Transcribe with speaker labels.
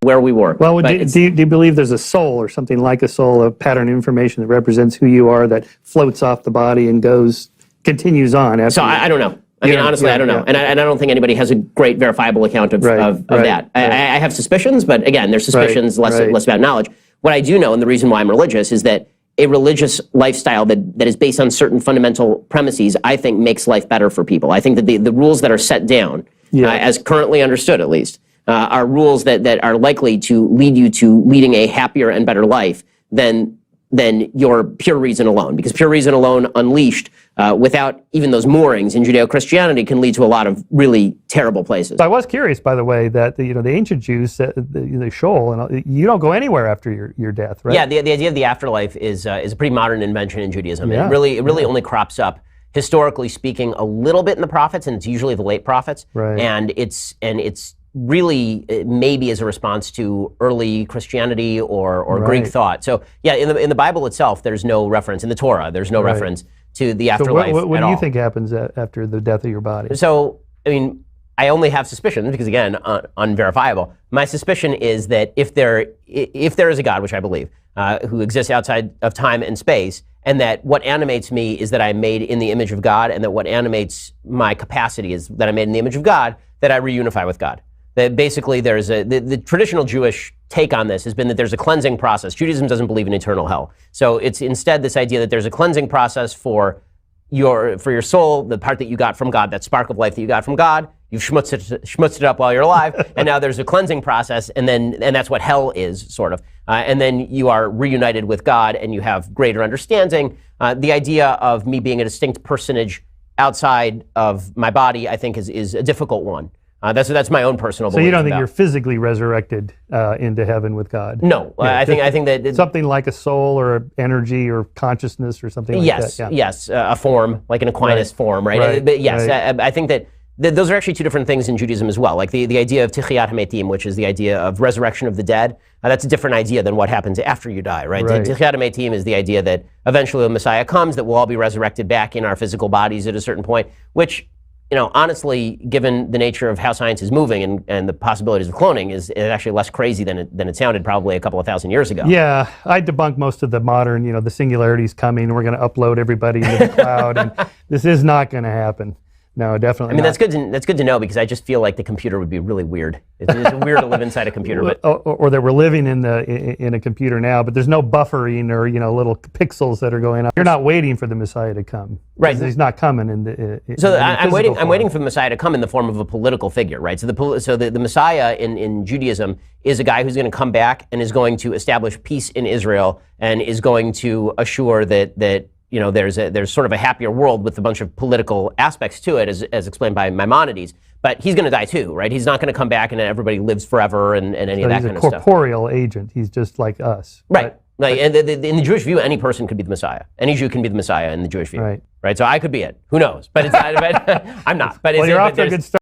Speaker 1: where we were.
Speaker 2: Well, do you believe there's a soul or something like a soul, a pattern of information that represents who you are that floats off the body and continues on? After
Speaker 1: I don't know. I mean, honestly, I don't know. And I don't think anybody has a great verifiable account of that. I have suspicions, but again, they're suspicions, less about knowledge. What I do know, and the reason why I'm religious, is that a religious lifestyle that is based on certain fundamental premises, I think makes life better for people. I think that the rules that are set down, as currently understood at least, are rules that are likely to lead you to leading a happier and better life than your pure reason alone. Because pure reason alone unleashed without even those moorings in Judeo-Christianity can lead to a lot of really terrible places.
Speaker 2: I was curious, by the way, that the ancient Jews said the shoal, and you don't go anywhere after your death, right?
Speaker 1: Yeah, the idea of the afterlife is a pretty modern invention in Judaism. Yeah. It really only crops up, historically speaking, a little bit in the prophets, and it's usually the late prophets.
Speaker 2: Right.
Speaker 1: And it's really maybe as a response to early Christianity or Greek thought. So yeah, in the Bible itself, there's no reference. In the Torah, there's no reference to the afterlife
Speaker 2: So what do you think happens after the death of your body?
Speaker 1: So, I mean, I only have suspicions because, again, unverifiable. My suspicion is that if there is a God, which I believe, who exists outside of time and space, and that what animates me is that I'm made in the image of God, and that what animates my capacity is that I'm made in the image of God, that I reunify with God. That basically there's the traditional Jewish take on this has been that there's a cleansing process. Judaism doesn't believe in eternal hell. So it's instead this idea that there's a cleansing process for your soul, the part that you got from God, that spark of life that you got from God. You've schmutzed it up while you're alive, and now there's a cleansing process, and that's what hell is, sort of. And then you are reunited with God, and you have greater understanding. The idea of me being a distinct personage outside of my body, I think, is a difficult one. That's my own personal belief.
Speaker 2: So you don't think you're physically resurrected into heaven with God?
Speaker 1: No, yeah, I think that
Speaker 2: something like a soul or energy or consciousness or something like that. Yeah.
Speaker 1: Yes, a form like an Aquinas form, right? But yes, I think that those are actually two different things in Judaism as well. Like the idea of Tichiyat HaMetim, which is the idea of resurrection of the dead. That's a different idea than what happens after you die, right? Tichiyat HaMetim is the idea that eventually the Messiah comes, that we'll all be resurrected back in our physical bodies at a certain point, which, honestly, given the nature of how science is moving and the possibilities of cloning, is actually less crazy than it sounded probably a couple of thousand years ago.
Speaker 2: Yeah, I debunk most of the modern, the singularity's coming, we're going to upload everybody into the cloud, and this is not going to happen. No, definitely.
Speaker 1: I mean, that's good to know, because I just feel like the computer would be really weird. It's weird to live inside a computer. But
Speaker 2: or that we're living in a computer now, but there's no buffering or little pixels that are going on. You're not waiting for the Messiah to come,
Speaker 1: right?
Speaker 2: He's not coming
Speaker 1: I'm waiting for the Messiah to come in the form of a political figure, right? So the Messiah in Judaism is a guy who's going to come back and is going to establish peace in Israel and is going to assure that there's sort of a happier world with a bunch of political aspects to it, as explained by Maimonides. But he's going to die too, right? He's not going to come back and everybody lives forever and any of that kind of stuff.
Speaker 2: He's a corporeal agent. He's just like us.
Speaker 1: Right. And in the Jewish view, any person could be the Messiah. Any Jew can be the Messiah in the Jewish view. Right. So I could be it. Who knows? But it's not, I'm not. But
Speaker 2: you're off to a good start.